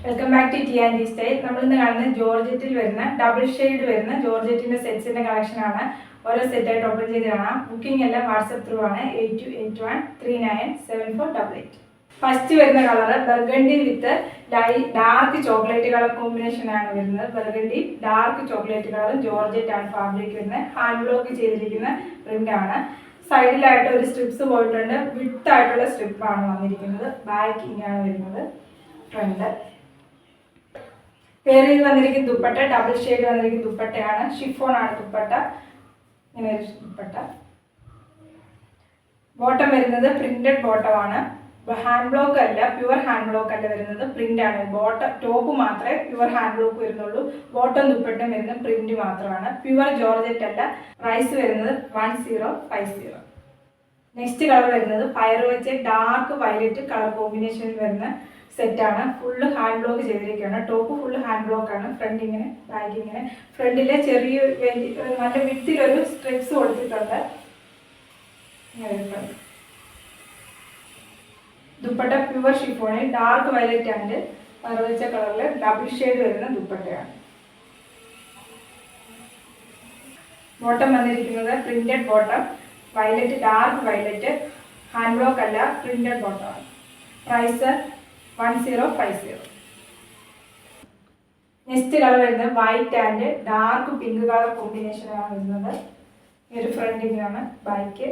Welcome back to T and style. നമ്മളിന്ന് കാണുന്നത് ജോർജറ്റിൽ വരുന്ന ഡബിൾ ഷെയ്ഡ് വരുന്ന ജോർജറ്റിന്റെ സെറ്റ്സിന്റെ കളക്ഷൻ ആണ്. ഓരോ സെറ്റായിട്ട് ഓപ്പൺ ചെയ്ത് കാണാം. ബുക്കിംഗ് എല്ലാം വാട്സ്ആപ്പ് ത്രൂ ആണ്. 8281397488. ഫസ്റ്റ് വരുന്ന കളർ ബർഗണ്ടി വിത്ത് ഡാർക്ക് ചോക്ലേറ്റ് കളർ കോമ്പിനേഷൻ ആണ് വരുന്നത്. Burgundy dark chocolate colour georgette ആണ് ഫാബ്രിക് വരുന്നത്. ഹാൻഡ് ബ്ലോക്ക് ചെയ്തിരിക്കുന്ന പ്രിന്റ് ആണ്. സൈഡിലായിട്ട് ഒരു സ്ട്രിപ്സ് പോയിട്ടുണ്ട്. വിത്ത് ആയിട്ടുള്ള സ്ട്രിപ്പാണ് വന്നിരിക്കുന്നത്. ബാക്ക് ഇങ്ങനെയാണ് വരുന്നത്. ഫ്രണ്ട് പേര് ചെയ്ത് വന്നിരിക്കുന്ന ദുപ്പട്ട ഡബിൾ ഷെയ്ഡ് വന്നിരിക്കുന്ന ദുപ്പട്ടയാണ്. ഷിഫോൺ ആണ് ദുപ്പട്ട. ഇങ്ങനെ ഒരു ദുപ്പട്ട. ബോട്ടം വരുന്നത് പ്രിന്റഡ് ബോട്ടമാണ്. ഹാൻഡ് ബ്ലോക്ക് അല്ല, പ്യുവർ ഹാൻഡ് ബ്ലോക്ക് അല്ല വരുന്നത്, പ്രിന്റ് ആണ്. ടോപ്പ് മാത്രമേ പ്യുവർ ഹാൻഡ് ബ്ലോക്ക് വരുന്നുള്ളൂ. ബോട്ടം ദുപ്പട്ടം വരുന്നത് പ്രിന്റ് മാത്രമാണ്. പ്യുവർ ജോർജറ്റ് അല്ല. പ്രൈസ് വരുന്നത് 1050. നെക്സ്റ്റ് കളർ വരുന്നത് പയർ വെച്ച് ഡാർക്ക് വയലറ്റ് കളർ കോമ്പിനേഷനിൽ വരുന്ന സെറ്റാണ്. ഫുള്ള് ഹാൻഡ് ബ്ലോക്ക് ചെയ്തിരിക്കുകയാണ്. ടോപ്പ് ഫുള്ള് ഹാൻഡ് ബ്ലോക്ക് ആണ്. ഫ്രണ്ട് ഇങ്ങനെ, ബാക്ക് ഇങ്ങനെ. ഫ്രണ്ടിലെ ചെറിയ നല്ല വിത്തിലൊരു സ്ട്രിപ്സ് കൊടുത്തിട്ടുണ്ട്. ദുപ്പട്ട പ്യുവർ ഷിഫോണിൽ ഡാർക്ക് വയലറ്റ് ആൻഡ് പയർവെച്ച കളറിൽ ഡബിൾ ഷെയ്ഡ് വരുന്ന ദുപ്പട്ടയാണ്. ബോട്ടം വന്നിരിക്കുന്നത് printed bottom, violet dark violet, hand block അല്ല, പ്രിന്റഡ് ബോട്ടമാണ്. പ്രൈസ് 1050. നെക്സ്റ്റ് കളർ വരുന്നത് white and dark pink colour കോമ്പിനേഷനാണ് വരുന്നത്. ഈ ഒരു ഫ്രണ്ടിങ്ങാണ്. ബാക്ക്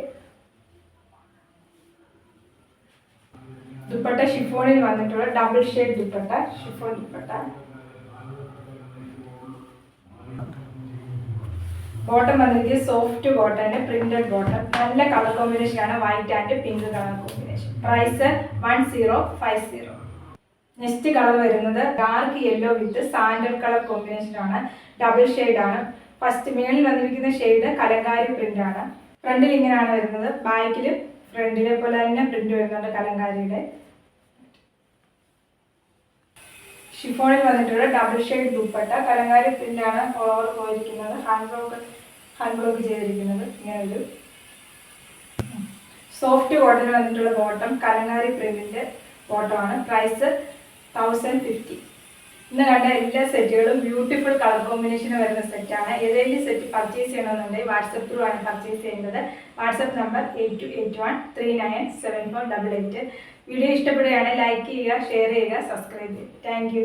ദുപ്പട്ട ഷിഫോണിൽ വന്നിട്ടുള്ള double shade dupatta, chiffon dupatta. Bottom വന്നിരിക്കുന്നത് സോഫ്റ്റ് കോട്ടൺ പ്രിന്റഡ് ബോട്ടം. നല്ല കളർ കോമ്പിനേഷൻ ആണ്. White and pink colour combination. Price 1050. Next colour വരുന്നത് dark yellow with sandal colour combination ആണ്. ഡബിൾ ഷെയ്ഡ് ആണ്. ഫസ്റ്റ് മേളിൽ വന്നിരിക്കുന്ന ഷെയ്ഡ് കലങ്കാരി പ്രിന്റ് ആണ്. ഫ്രണ്ടിൽ ഇങ്ങനെയാണ് വരുന്നത്. ബാക്കിലും ഫ്രണ്ടിലെ പോലെ തന്നെ പ്രിന്റ് വരുന്നുണ്ട് കലങ്കാരിയുടെ. ഷിഫോണിൽ വന്നിട്ടുള്ള double shade dupatta, Kalamkari print ആണ് ഓവർ പോയിരിക്കുന്നത്. ഹാൻഡ് ബ്ലോക്ക് ചെയ്തിരിക്കുന്നത്. ഇങ്ങനെ ഒരു സോഫ്റ്റ് കോട്ടണിൽ വന്നിട്ടുള്ള ബോട്ടം, കലങ്കാരി പ്രിന്റിന്റെ ബോട്ടമാണ്. പ്രൈസ് 1050. ഇന്ന് കണ്ട എല്ലാ സെറ്റുകളും ബ്യൂട്ടിഫുൾ കളർ കോമ്പിനേഷൻ വരുന്ന സെറ്റാണ്. ഏതെങ്കിലും സെറ്റ് പർച്ചേസ് ചെയ്യണമെന്നുണ്ടെങ്കിൽ വാട്സപ്പ് ത്രൂ ആണ് പർച്ചേസ് ചെയ്യുന്നത്. WhatsApp number 8281397488. വീഡിയോ ഇഷ്ടപ്പെടുകയാണെങ്കിൽ ലൈക്ക് ചെയ്യുക, ഷെയർ ചെയ്യുക, സബ്സ്ക്രൈബ് ചെയ്യുക. Thank you.